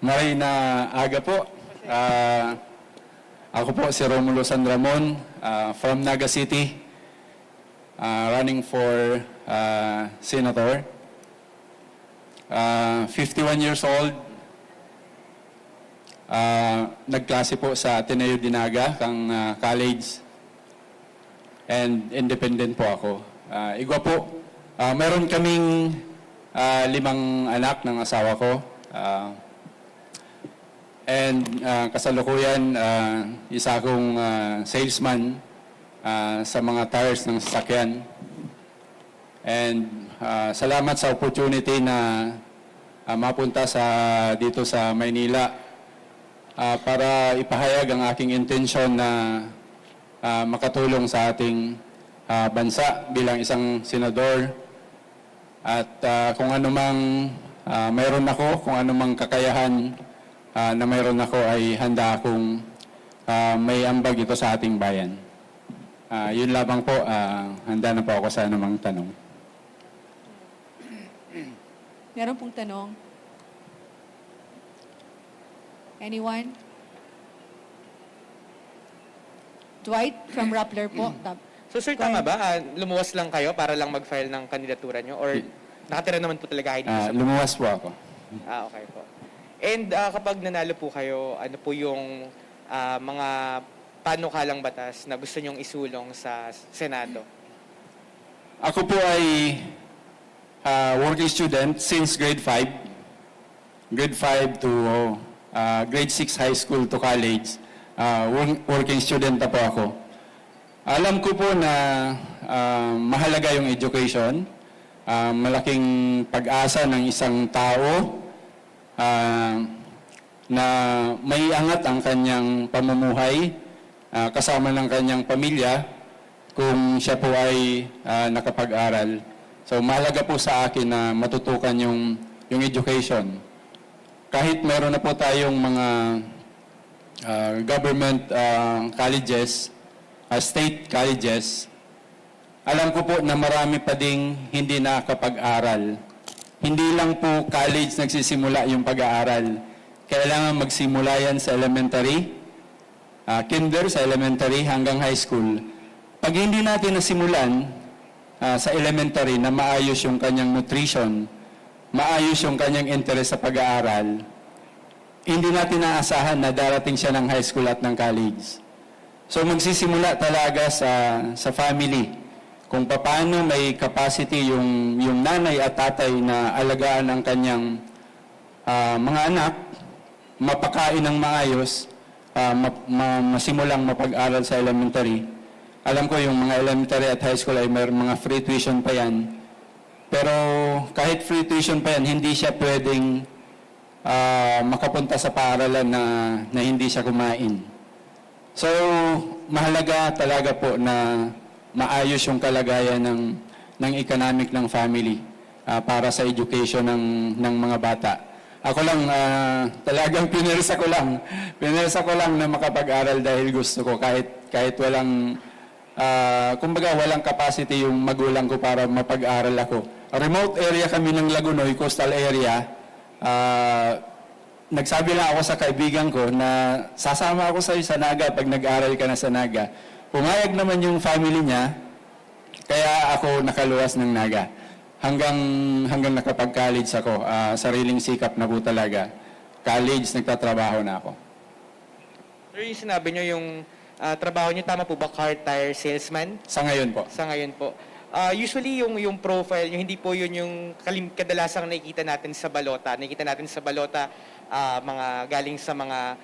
Maray na aga po. Ako po si Romulo Sandramon from Naga City, running for Senator. 51 years old. Nagklase po sa Ateneo de Naga, kang college. And independent po ako. Igwa po, meron kaming 5 anak ng asawa ko. And kasalukuyan, isa akong salesman sa mga tires ng sasakyan. And salamat sa opportunity na mapunta dito sa Maynila para ipahayag ang aking intensyon na makatulong sa ating bansa bilang isang senador. At kung anumang mayroon ako, kung anumang kakayahan na mayroon ako ay handa akong may ambag ito sa ating bayan. Yun lamang po, handa na po ako sa anumang tanong. Meron pong tanong? Anyone? Dwight from Rappler po. So sir, tama ba? Lumuwas lang kayo para lang mag-file ng kandidatura nyo? Or nakatira naman po talaga kayo dito sa... Lumuwas po ako. Okay po. And kapag nanalo po kayo, ano po yung mga panukalang batas na gusto nyong isulong sa Senado? Ako po ay working student since grade 5. Grade 5 to grade 6 high school to college. Working student na po ako. Alam ko po na mahalaga yung education. Malaking pag-asa ng isang tao na may angat ang kanyang pamumuhay kasama ng kanyang pamilya kung siya po ay nakapag-aral. So mahalaga po sa akin na matutukan yung education. Kahit meron na po tayong mga government colleges, state colleges, alam ko po na marami pa ding hindi nakapag-aral. Hindi lang po college nagsisimula yung pag-aaral. Kailangan magsimula yan sa elementary, kinder sa elementary hanggang high school. Pag hindi natin nasimulan sa elementary na maayos yung kanyang nutrition, maayos yung kanyang interest sa pag-aaral, hindi natin naasahan na darating siya ng high school at ng college. So magsisimula talaga sa family. Kung paano may capacity yung nanay at tatay na alagaan ang kanyang mga anak, mapakain ng maayos, masimulang mapag-aral sa elementary. Alam ko yung mga elementary at high school ay may mga free tuition pa yan. Pero kahit free tuition pa yan, hindi siya pwedeng makapunta sa paaralan na hindi siya kumain. So, mahalaga talaga po na maayos yung kalagayan ng economic ng family para sa education ng mga bata. Ako lang, talagang pinersa ko lang na makapag-aral dahil gusto ko kahit walang, kumbaga walang capacity yung magulang ko para mapag-aral ako. A remote area kami ng Lagunoy, coastal area. Nagsabi lang ako sa kaibigan ko na sasama ako sa Naga pag nag-aral ka na sa Naga. Pumayag naman yung family niya, kaya ako nakaluwas ng Naga. Hanggang nakapag-college ako, sariling sikap na po talaga. College, nagtatrabaho na ako. Sir, yung sinabi nyo yung trabaho nyo, tama po ba car tire salesman? Sa ngayon po. Sa ngayon po. Usually yung profile nyo, hindi po yun yung kadalasang nakikita natin sa balota. Nakikita natin sa balota mga galing sa mga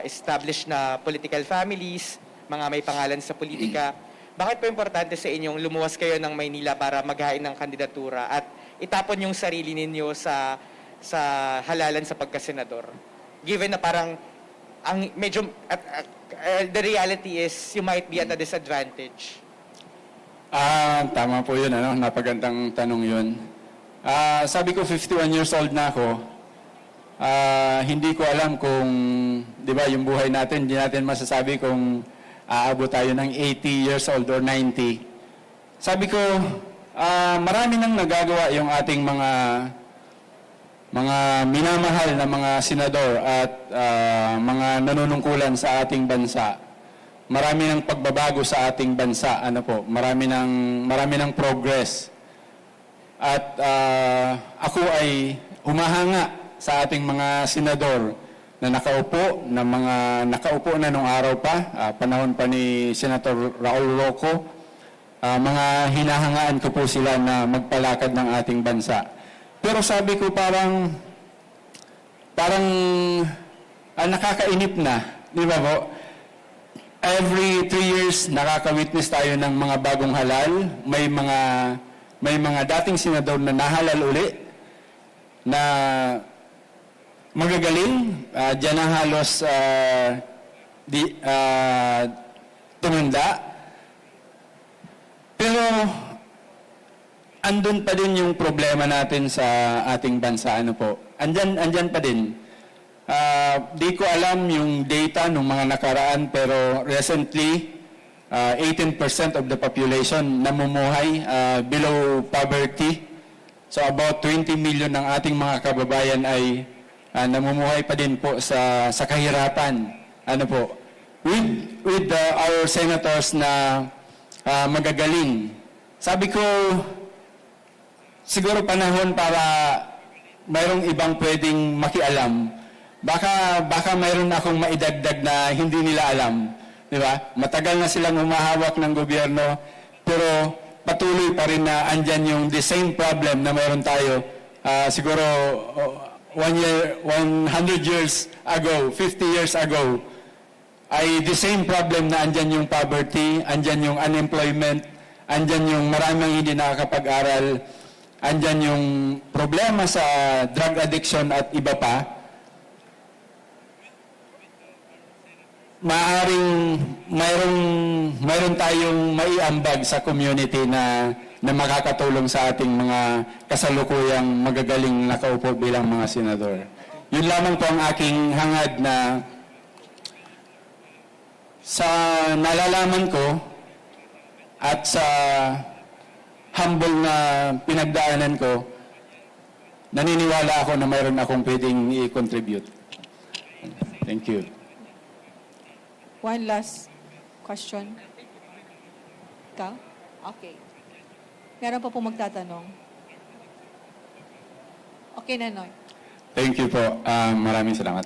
established na political families, mga may pangalan sa politika. Bakit po importante sa inyong lumuwas kayo ng Maynila para maghain ng kandidatura at itapon yung sarili ninyo sa halalan sa pagkasenador? Given na parang the reality is you might be at a disadvantage. Tama po yun, napagandang tanong yun. Sabi ko 51 years old na ako. Hindi ko alam kung, di ba, yung buhay natin, hindi natin masasabi kung aabot tayo ng 80 years old or 90. Sabi ko, marami nang nagagawa yung ating mga mga minamahal na mga senador at mga nanunungkulan sa ating bansa, marami ng pagbabago sa ating bansa, marami ng progress. At ako ay humahanga sa ating mga senador na nakaupo na nung araw pa, panahon pa ni Senator Raul Roco. Mga hinahangaan ko po sila na magpalakad ng ating bansa. Pero sabi ko parang nakakainip na, di ba po? Every 3 years nakaka-witness tayo ng mga bagong halal. May mga dating senador na nahalal uli na magagaling. Diyan ang halos tumanda. Pero andun pa din yung problema natin sa ating bansa, andyan pa din. Di ko alam yung data ng mga nakaraan, pero recently, 18% of the population namumuhay below poverty. So about 20 million ng ating mga kababayan ay namumuhay pa din po sa kahirapan. With our senators na magagaling. Sabi ko, siguro panahon para mayroong ibang pwedeng makialam. Baka mayroon akong maidagdag na hindi nila alam. Di ba? Matagal na silang humahawak ng gobyerno, pero patuloy pa rin na andyan yung the same problem na mayroon tayo. Siguro 100 years ago, 50 years ago, ay the same problem na andyan yung poverty, andyan yung unemployment, andyan yung maraming hindi nakakapag-aral, andyan yung problema sa drug addiction at iba pa. Maaring mayroon tayong maiambag sa community na makakatulong sa ating mga kasalukuyang magagaling nakaupo bilang mga senador. Yun lamang po ang aking hangad na sa nalalaman ko at sa humble na pinagdaanan ko, naniniwala ako na mayroon akong pwedeng i-contribute. Thank you. One last question. Ikaw? Okay. Meron pa po magtatanong. Okay, Nanoy. Thank you po. Maraming salamat.